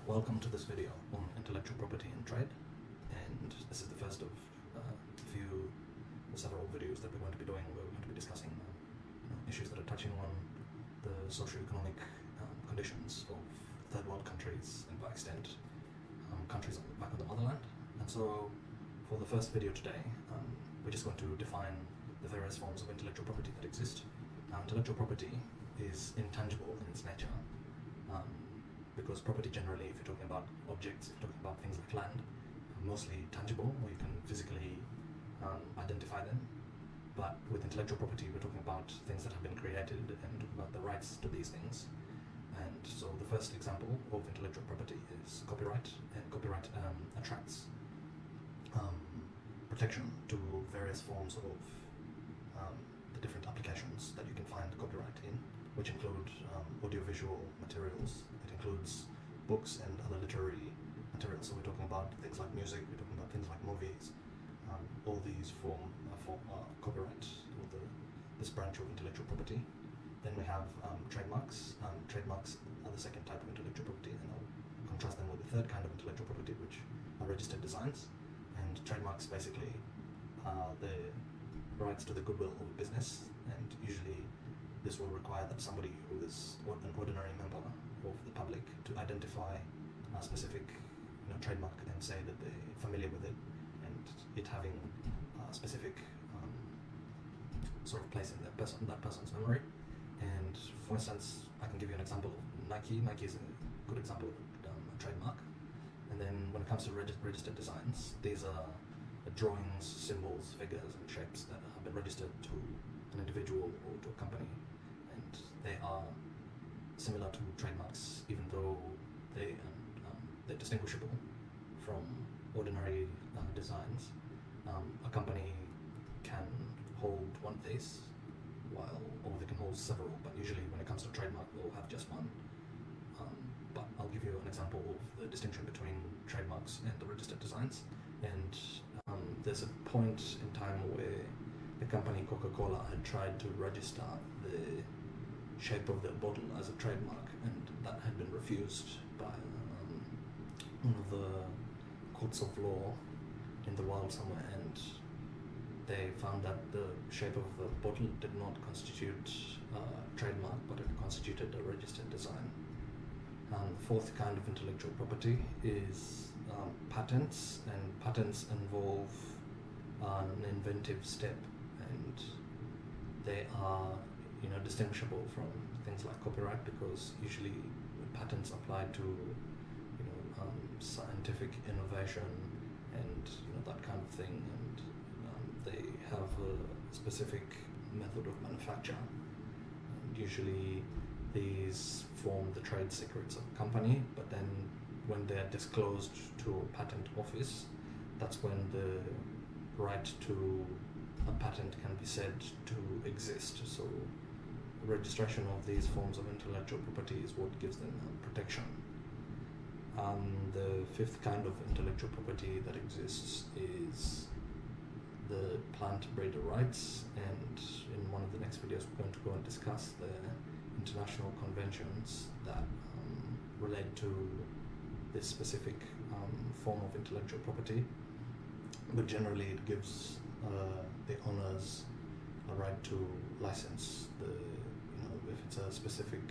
Welcome to this video on intellectual property and trade, and this is the first of several videos that we're going to be doing where we're going to be discussing issues that are touching on the socio-economic conditions of third world countries and by extent countries back on the motherland. And so for the first video today, we're just going to define the various forms of intellectual property that exist. Intellectual property is intangible in its nature, because property generally, if you're talking about objects, if you're talking about things like land, mostly tangible, or you can physically identify them. But with intellectual property, we're talking about things that have been created and talking about the rights to these things. And so the first example of intellectual property is copyright, and copyright attracts protection to various forms of the different applications that you can find copyright in, which include audiovisual materials. It includes books and other literary materials. So we're talking about things like music, we're talking about things like movies. All these form copyright, or this branch of intellectual property. Then we have trademarks. Trademarks are the second type of intellectual property, and I'll contrast them with the third kind of intellectual property, which are registered designs. And trademarks basically are the rights to the goodwill of a business, and usually this will require that somebody who is an ordinary member of the public to identify a specific trademark and say that they're familiar with it, and it having a specific sort of place in that person's memory. And for instance, I can give you an example of Nike. Nike is a good example of a trademark. And then when it comes to registered designs, these are drawings, symbols, figures, and shapes that have been registered to an individual or to a company, and they are similar to trademarks, even though they're distinguishable from ordinary designs. A company can hold one of these, or they can hold several, but usually when it comes to trademark, they'll have just one. But I'll give you an example of the distinction between trademarks and the registered designs. And there's a point in time where the company Coca-Cola had tried to register the shape of their bottle as a trademark, and that had been refused by one of the courts of law in the world somewhere, and they found that the shape of the bottle did not constitute a trademark, but it constituted a registered design. The fourth kind of intellectual property is patents, and patents involve an inventive step, and they are distinguishable from things like copyright, because usually patents apply to scientific innovation and that kind of thing, and they have a specific method of manufacture, and usually these form the trade secrets of a company. But then when they're disclosed to a patent office, that's when the right to a patent can be said to exist. So registration of these forms of intellectual property is what gives them protection. The fifth kind of intellectual property that exists is the plant breeder rights, and in one of the next videos we're going to go and discuss the international conventions that relate to this specific form of intellectual property. But generally it gives the owners a right to license if it's a specific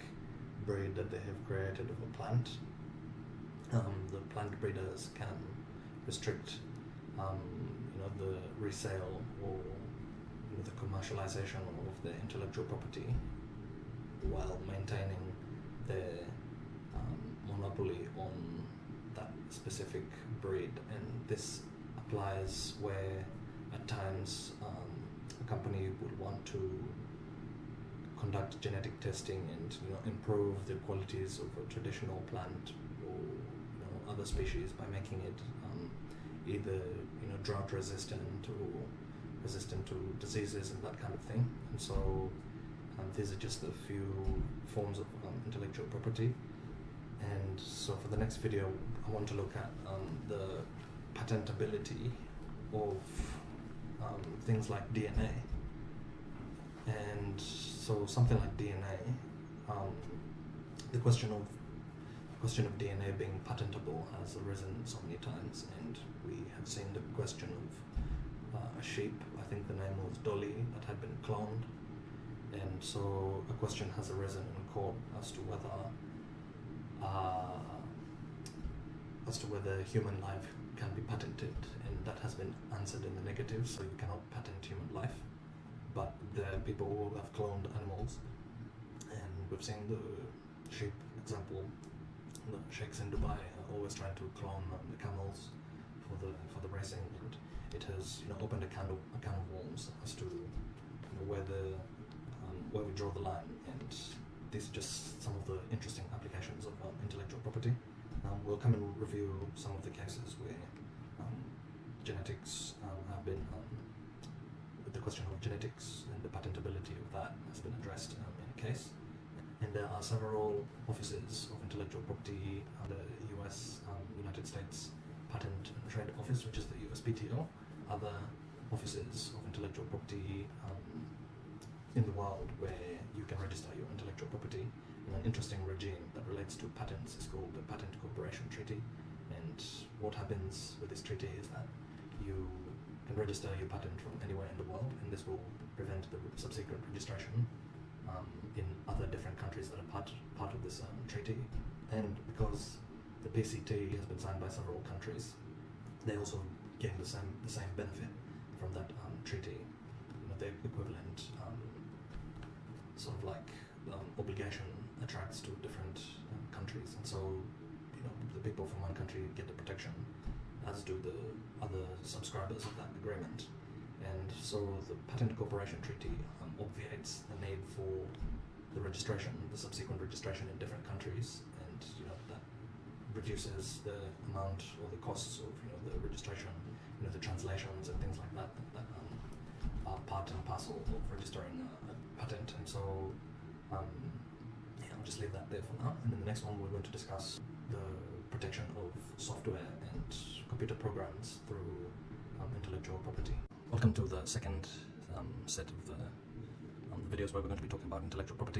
breed that they have created of a plant. The plant breeders can restrict the resale or the commercialization of their intellectual property while maintaining their monopoly on that specific breed. And this applies where at times a company would want to conduct genetic testing and improve the qualities of a traditional plant or other species by making it either drought resistant or resistant to diseases and that kind of thing. And so these are just a few forms of intellectual property. And so for the next video, I want to look at the patentability of things like DNA. And so something like DNA, the question of question of DNA being patentable has arisen so many times, and we have seen the question of a sheep, I think the name was Dolly, that had been cloned, and so a question has arisen in court as to whether human life can be patented, and that has been answered in the negative, so you cannot patent human life. But there are people who have cloned animals, and we've seen the sheep example. The sheikhs in Dubai are always trying to clone the camels for the racing, and it has opened a can of worms as to where we draw the line. And these are just some of the interesting applications of intellectual property. We'll come and review some of the cases where genetics have been the question of genetics and the patentability of that has been addressed in a case. And there are several offices of intellectual property, the US, United States Patent and Trade Office, which is the USPTO, other offices of intellectual property in the world where you can register your intellectual property. And an interesting regime that relates to patents is called the Patent Cooperation Treaty. And what happens with this treaty is that you can register your patent from anywhere in the world, and this will prevent the subsequent registration in other different countries that are part of this treaty. And because the PCT has been signed by several countries, they also gain the same benefit from that treaty. The equivalent sort of like obligation attracts to different countries, and so the people from one country get the protection, as do the other subscribers of that agreement. And so the Patent Cooperation Treaty obviates the need for the registration, the subsequent registration in different countries, and that reduces the amount or the costs of the registration, the translations and things like that are part and parcel of registering a patent. And so I'll just leave that there for now. And in the next one, we're going to discuss the protection of software and computer programs through intellectual property. Welcome to the second set of the videos where we're going to be talking about intellectual property.